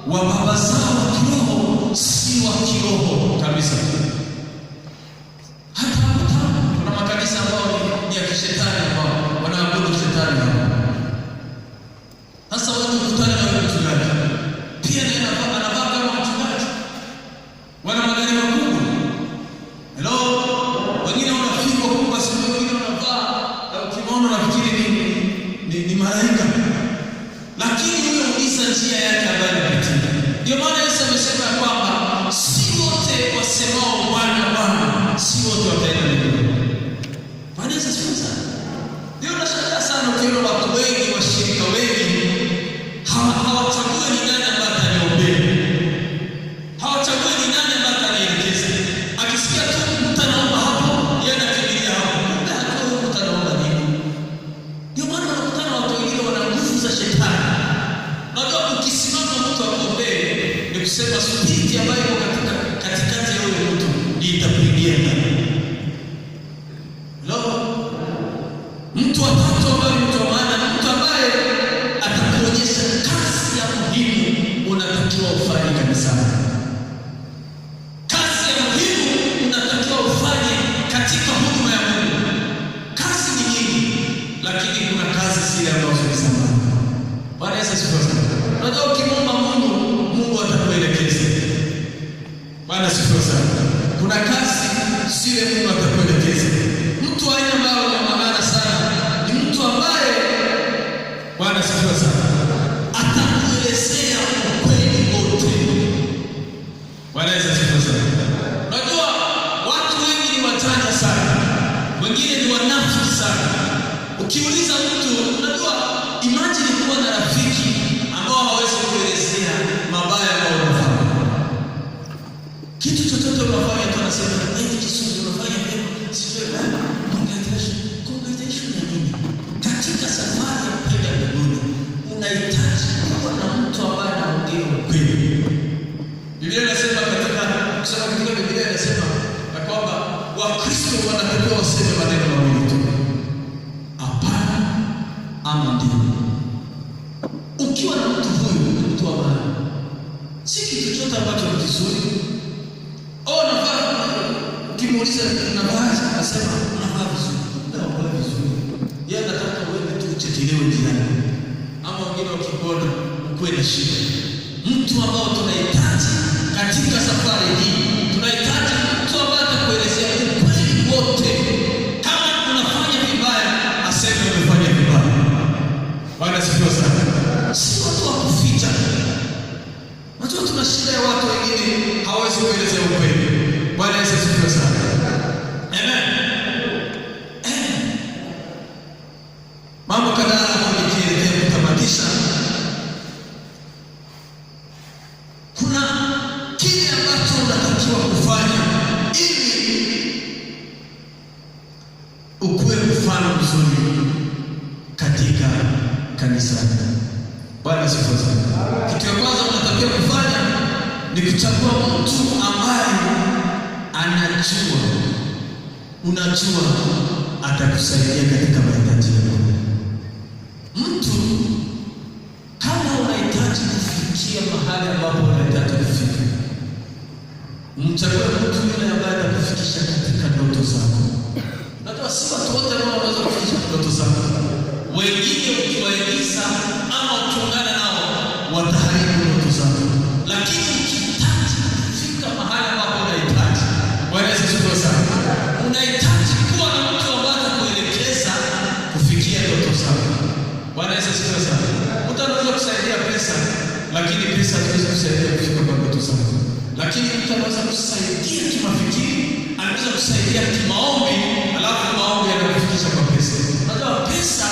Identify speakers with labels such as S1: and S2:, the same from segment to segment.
S1: wa baba zao wa kiroho si wa kiroho kabisa. Hata kuna makanisa ambayo ni ya kishetani ambao wanaabudu shetani hao. Sasa watu kukutana na mchungaji pia anavaa kama mchungaji, wana magari makubwa. Hello, wengine wanafika kubwa, sio wengine wanavaa ukimwona nafikiri ni malaika, lakini huyo Isa njia yake ambayo anapitia. Ndio maana Yesu amesema kwamba si wote wasemao Bwana Bwana, si wote wataenda mbinguni. Bwana Yesu asifiwe sana. Ndio nashangaa sana ukiona watu wengi, washirika wengi hawachagui ni nani ambaye ataniombea, hawachagui ni nani ambaye atanielekeza. Akisikia tu mtu anaomba hapo, yeye anakimbilia hapo, kumbe hajui mtu anaomba nini. Ndio maana wanakutana watu wengine wana nguvu za shetani. Unajua ukisimama mtu akuombee, ni kusema spiriti ambayo iko katikati ya yule mtu itakuingia ndani. Mtu wa tatu ambaye mtu wa maana, mtu ambaye atakuonyesha kazi ya muhimu unatakiwa ufanye kanisani. Kazi ya muhimu unatakiwa ufanye katika huduma ya Mungu. Kazi ni nyingi, lakini kuna kazi zile ambazo ni zamani. Bwana Yesu asifiwe sana. Unajua ukimwomba Mungu, Mungu atakuelekeza. Bwana asifiwe sana. Kuna kazi zile Mungu atakuelekeza. Mtu aina ambao ni maana sana ni mtu ambaye, Bwana asifiwe sana, atakuelezea ukweli wote. Bwana asifiwe sana. Unajua watu wengi ni watanja sana, wengine ni wanafiki sana. Ukiuliza mtu, unajua imagine kuwa na rafiki ambao hawezi kuelezea mabaya ambayo unafanya. Kitu chochote unafanya tu anasema hivi kitu unafanya hivi, sio bwana. Congratulations na nini? Katika safari ya kwenda mbinguni unahitaji kuwa na mtu ambaye anaongea ukweli. Biblia inasema katika Biblia inasema kwamba Wakristo wanatakiwa waseme maneno mawili tu, hapana ama ndio. Ukiwa na mtu huyu, mtu wa maana, si kitu chochote ambacho ni kizuri. Ukimuuliza unavaa, anasema unavaa vizuri. Unavaa vizuri. Yeye anataka wewe tu uchekelewe jirani. Ama wengine wakikuona ukuwe na shida. Mtu ambao tunahitaji katika safari hii, tunahitaji mtu ambaye atakuelezea ukweli wote. Kama unafanya vibaya, aseme umefanya vibaya. Bwana asifiwe sana. Si watu wa kuficha. Unajua tuna shida ya watu wengine hawezi kuelezea ukweli. Bwana Yesu asifiwe sana. Amen. Mambo kadhaa nikielekea kutamatisha. Kuna kile ambacho unatakiwa kufanya ili ukuwe mfano mzuri katika kanisa. Bwana asifiwe sana. Kitu ya kwanza unatakiwa kufanya ni kuchagua mtu ambaye unajua atakusaidia katika mahitaji yako. Mtu kama unahitaji kufikia mahali ambapo unahitaji kufika, mchague mtu yule ambaye atakufikisha katika ndoto zako. Unajua si watu wote ambao wanaweza kufikisha ndoto zako. Wengine ukiwaeleza ama ukiungana nao wataharibu ndoto zako. Lakini ukihitaji kufika mahali ambapo unahitaji, Bwana Yesu asifiwe sana, unahitaji kuwa na mtu ambaye atakuelekeza kufikia ndoto zako. Bwana Yesu asifiwe sana. Mtu anaweza kusaidia pesa, lakini pesa haiwezi kusaidia kufika kwa ndoto zako. Lakini mtu anaweza kusaidia kimafikiri, anaweza kusaidia kimaombi, alafu maombi yanakufikisha kwa pesa. Unajua pesa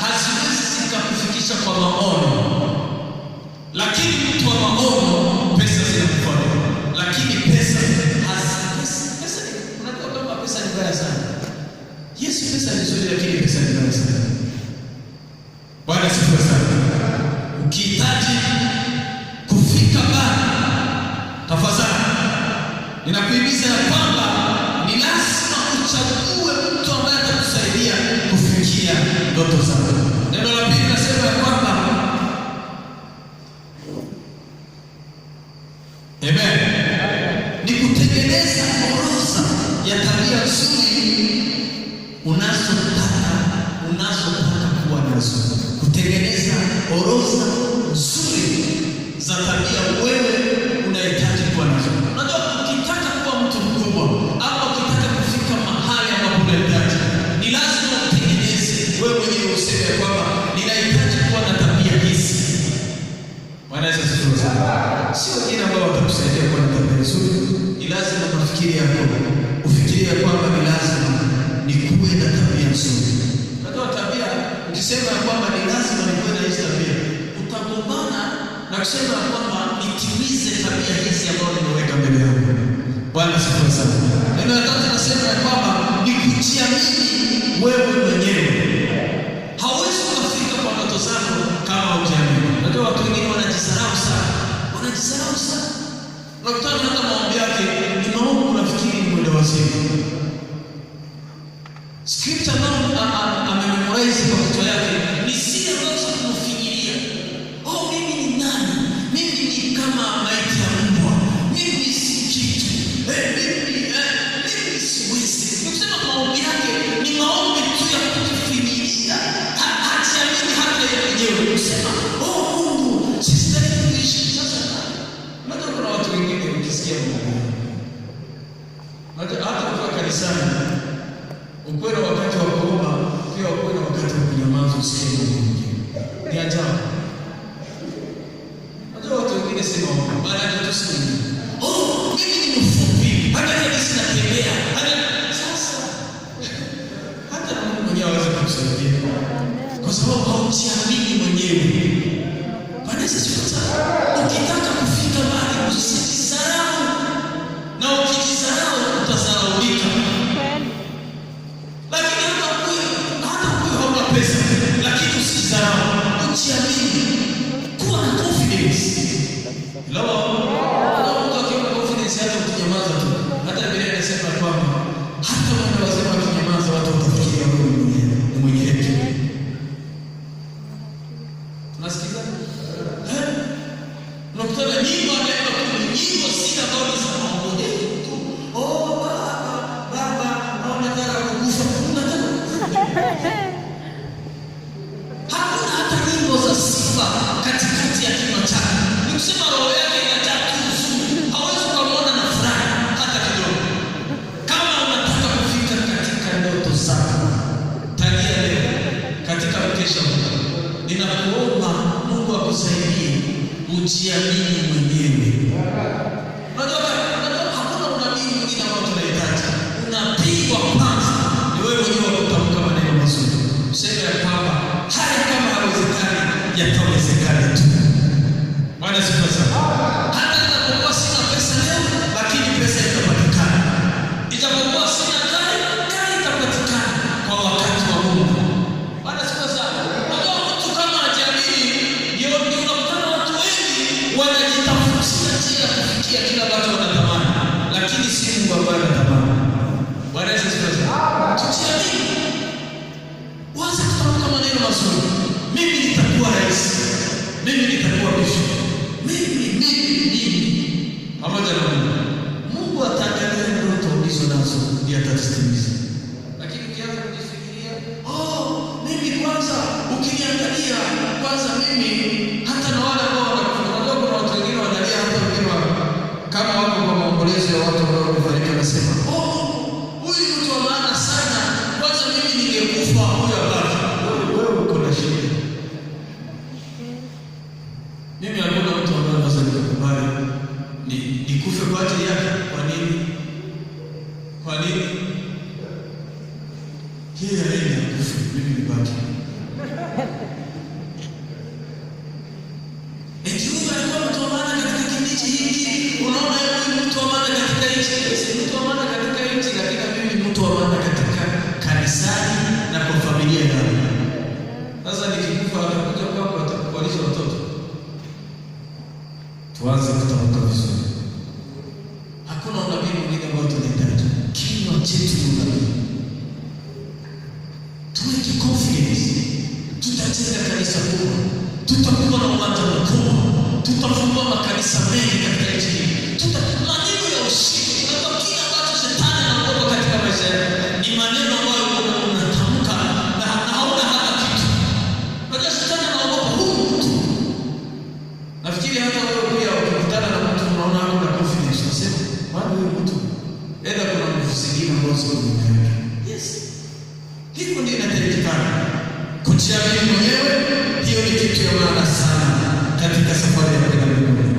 S1: haziwezi zikakufikisha kwa maono. Lakini mtu wa maono pesa zinakufanya. Lakini pesa unajua kama pesa ni mbaya sana. Yesu pesa ni nzuri, lakini pesa ni mbaya sana. Bwana asifiwe sana. Ukihitaji kufika mbali, tafadhali ninakuhimiza ya kwamba ni lazima uchague mtu ambaye atakusaidia kufikia ndoto zako. Neno la Biblia linasema ya kwamba tabia nzuri unazotaka kuwa nazo, kutengeneza orodha nzuri za tabia wewe unahitaji kuwa nazo. Unajua, ukitaka kuwa mtu mkubwa au ukitaka kufika mahali ambapo unahitaji, ni lazima utengeneze wewe mwenyewe, useme kwamba ninahitaji kuwa na tabia hizi. Wanaweza sio sio wengine ambao watakusaidia kuwa na tabia nzuri. Ni lazima ufikirie kwamba ni lazima nikuwe na tabia nzuri. Unajua, tabia ukisema kwamba ni lazima nikuwe na hizi tabia, utagombana na kusema kwamba nitimize tabia hizi ambazo nimeweka mbele yangu. Bwana sifiwe sana. Neno la tatu nasema kwamba ni kujiamini wewe mwenyewe. Hauwezi kufika kwa ndoto zako kama hujiamini. Unajua, watu wengine wanajisahau sana. Unakutana hata maombi yake ni maombi unafikiri ni mwenda wazimu. Scripture amememorize kwa kichwa yake ni siri ambazo kumfikiria. Mimi ni nani? Mimi ni kama maiti ya mbwa. Mimi si kitu. Mimi siwezi. Nikusema maombi yake ni maombi tu ya kufikiria. Hajiamini hata yeye mwenyewe. Kusema, Mungu, sistahili kuishi. Sasa unajua kuna watu wengine ukisikia Mungu. Unajua hata kwa kanisani ukweli wakati wa kuomba pia ukweli wakati wa kunyamaza usikie Mungu. Ni ajabu. Unajua watu wengine sema baada ya tuseme, mimi ni mfupi, hata kama sina tembea. Sasa hata Mungu mwenyewe hawezi kukusaidia. Kwa sababu haujiamini mwenyewe. Bwana sisi ukitaka kufika mahali usijisahau. Na ukijisahau utasahaulika. Lakini usisahau kujiamini, kuwa na confidence. Ukiwa na confidence hata ukinyamaza tu. Hata Biblia inasema kwamba hata wale wazee wakinyamaza watu watafikiria wewe ni mwenye hekima. Unasikiza? Unakutana nyimbo anaimba kwa nyimbo sina bado za Mungu. Baba, nataka kukufa. Katikati ya kinywa chake. Nikusema roho yake inajaa huzuni. Hawezi kumwona na furaha hata kidogo. Kama unataka kufika katika ndoto zako, tangia leo katika mkesha huu, ninakuomba Mungu akusaidie ujiamini mwenyewe. Unajua hakuna unabii mwingine ambao tunahitaji. Unabii wa kwanza ni wewe mwenyewe kutamka maneno mazuri. Useme ya kwamba haya kama hawezekani yatawezekana tu. Bwana sifa sana. Hata ninapokuwa sina pesa leo, lakini pesa itapatikana. Ijapokuwa sina gari itapatikana kwa wakati wa Mungu. Bwana sifa sana. Ndio mtu kama hajiamini, ndio unakutana watu wengi wanajitafutia njia ya kufikia kila ambacho wanatamani, lakini si Mungu ambaye anatamani. Bwana sifa sana. Tujiamini. Wacha kutamka maneno mazuri. Mimi nitakuwa rais. Mimi nitakuwa bishop. Mimi. Pamoja na Mungu. Mungu ataangalia ndoto ulizo nazo ndiye atatimiza. Lakini ukianza kujifikiria, mimi kwanza, ukiniangalia kwanza mimi hata na wale ambao wanajua kuna watu wengine wanalia hata wengine kama wako kwa maombolezo ya watu ambao wamefariki wanasema, huyu mtu wa maana sana. Kwanza mimi ningekufa huyu abaki. Wewe uko na shida. Mimi hakuna mtu ambaye anaweza kukubali nikufe kwa ajili yake. Kwa nini? Yeye aende akufe, mimi nibaki. Huyu alikuwa mtu wa maana katika kijiji hiki. Unaona yeye mtu wa maana katika nchi. Si mtu wa maana katika nchi, lakini mimi ni mtu wa maana katika kanisani na kwa familia yangu. Sasa nikikufa atakuja kwako atakuwalisha watoto. Tuanze kutamka vizuri. Hakuna unabii mwingine ambao tunahitaji. Kinywa chetu ni unabii. Tuweke confidence. Tutajenga kanisa kubwa. Tutakuwa na uwanja mkubwa. Tutafungua makanisa mengi katika nchi hii. Maneno ya ushindi. Kwa kila ambacho shetani anaogopa katika maisha zingine ambazo nyuma yake. Yes, hivyo ndio inatakikana. Kujiamini mwenyewe, hiyo ni kitu ya maana sana katika safari ya kwenda mbinguni.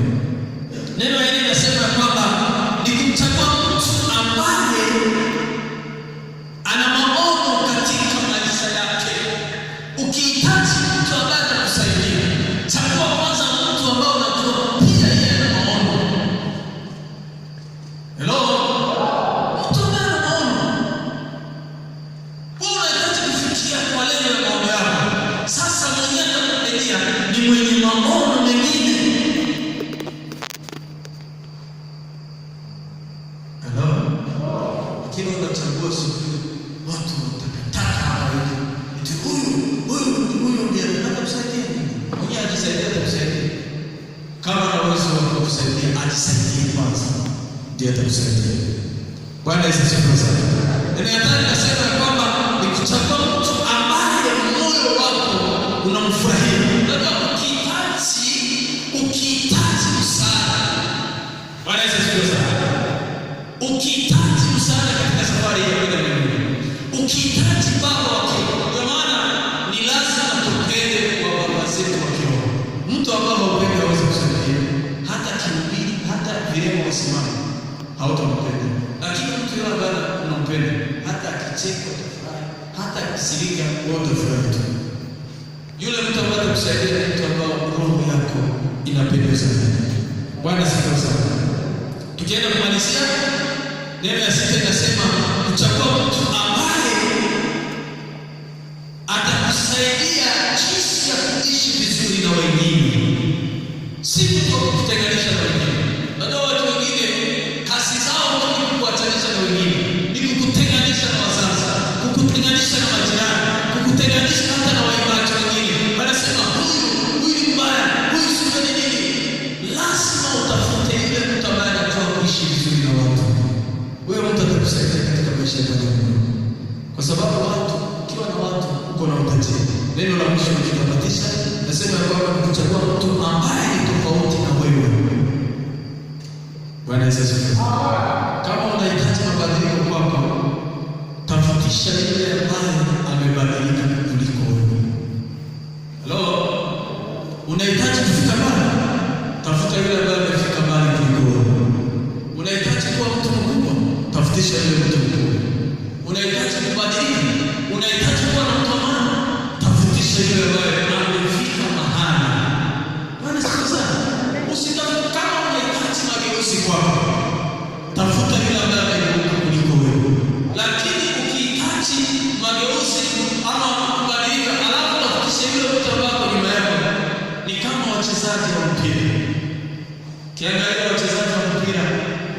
S1: Neno hili linasema kwamba ni kumchagua mtu ambaye ana maono katika maisha yake. Ukihitaji mtu ambaye atakusaidia, chagua kwanza mtu ambaye unajua pia yeye ana maono. Hello? Mtu ambaye ana maono. Wewe unahitaji kufikia kwa lengo la maono yako. Sasa mwenyewe atakusaidia ni mwenye maono mengine. Kila unachagua siku watu watakataka hawa eti huyu ndiye atakusaidia. Mwenyewe ajisaidia, atakusaidia. Kama ana uwezo wa kukusaidia, ajisaidie kwanza, ndiye atakusaidia. Bwana Yesu asifiwe sana. Ninataka kusema kwamba ni kuchagua mtu ambaye moyo wako unamfurahia. Ndio ukihitaji msaada. Bwana Yesu asifiwe sana. Ukihitaji msaada katika safari ya kwenda mbinguni, ukihitaji baba wako, kwa maana ni lazima tupende kwa baba zetu wa kiroho. Mtu ambaye hupenda hawezi kusaidia, hata kihubiri, hata vilema wasimama, hautampenda. Lakini mtu yule ambaye unampenda, hata akicheka utafurahi, hata akisirika utafurahi tu. Yule mtu ambaye atakusaidia ni mtu ambaye roho yako inapendeza. Bwana asifiwe sana. Tukienda kumalizia, neno la sita linasema kuchagua mtu ambaye atakusaidia jinsi ya kuishi vizuri na wengine, si mtu wa kukutenganisha na wengine. Ndio watu wengine kazi zao ni kukuachanisha na wengine, ni kukutenganisha na wazazi, kukutenganisha na majirani, kukutenganisha hata na waimbaji wengine. Wanasema huyu ni mbaya, huyu si nini. Lazima utafute yule mtu ambaye anajua kuishi vizuri na watu. Wewe mtu atakusaidia katika maisha yako, kwa sababu watu, ukiwa na watu uko na utajiri. Neno la mwisho nikitamatisha, nasema kwamba kuchagua mtu ambaye ni tofauti na wewe. Bwana Yesu asifiwe. Kama unahitaji mabadiliko kwako, tafutisha yule ambaye amebadilika kuliko wewe. Hello? Unahitaji kufika mbali? Tafuta yule ambaye amefika mbali kuliko wewe. Unahitaji kuwa mtu mkubwa? Tafutisha yule mtu mkubwa. Unahitaji kubadilika? Unahitaji kuwa na mtu amana? Tafutisha yule ambaye amefika mahali. Bwana siku sana. Usitafuta kama unahitaji mageuzi kwako, tafuta yule ambaye amegeuka kuliko wewe. Lakini ukihitaji mageuzi ama kubadilika, alafu tafutisha yule mtu ambaye nyuma yako, ni kama wachezaji wa mpira. Kiangalia wachezaji wa mpira,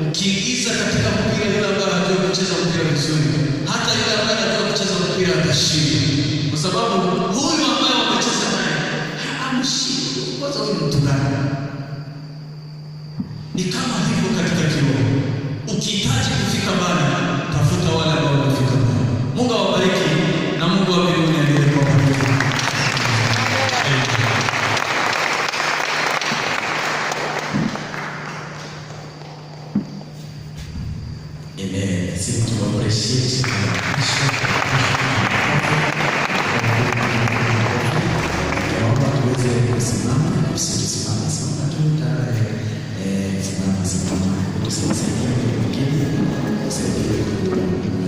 S1: ukiingiza katika mpira yule ambaye anajua kucheza mpira vizuri, hata yule ambaye anajua kucheza mpira atashinda, kwa sababu huyu ambaye wamecheza naye amshindi. Kwanza huyu mtu gani? Ni kama hivyo katika kiroho. Ukihitaji kufika mbali, tafuta wale ambao wamefika mbali. Mungu awabariki na Mungu wa mbinguni aendelee kuwabariki. Amen. Sisi tunawabariki. Naomba tuweze kusimama na kusimama sana tu tayari. Simama. Tusaidiane kwa kile. Tusaidiane.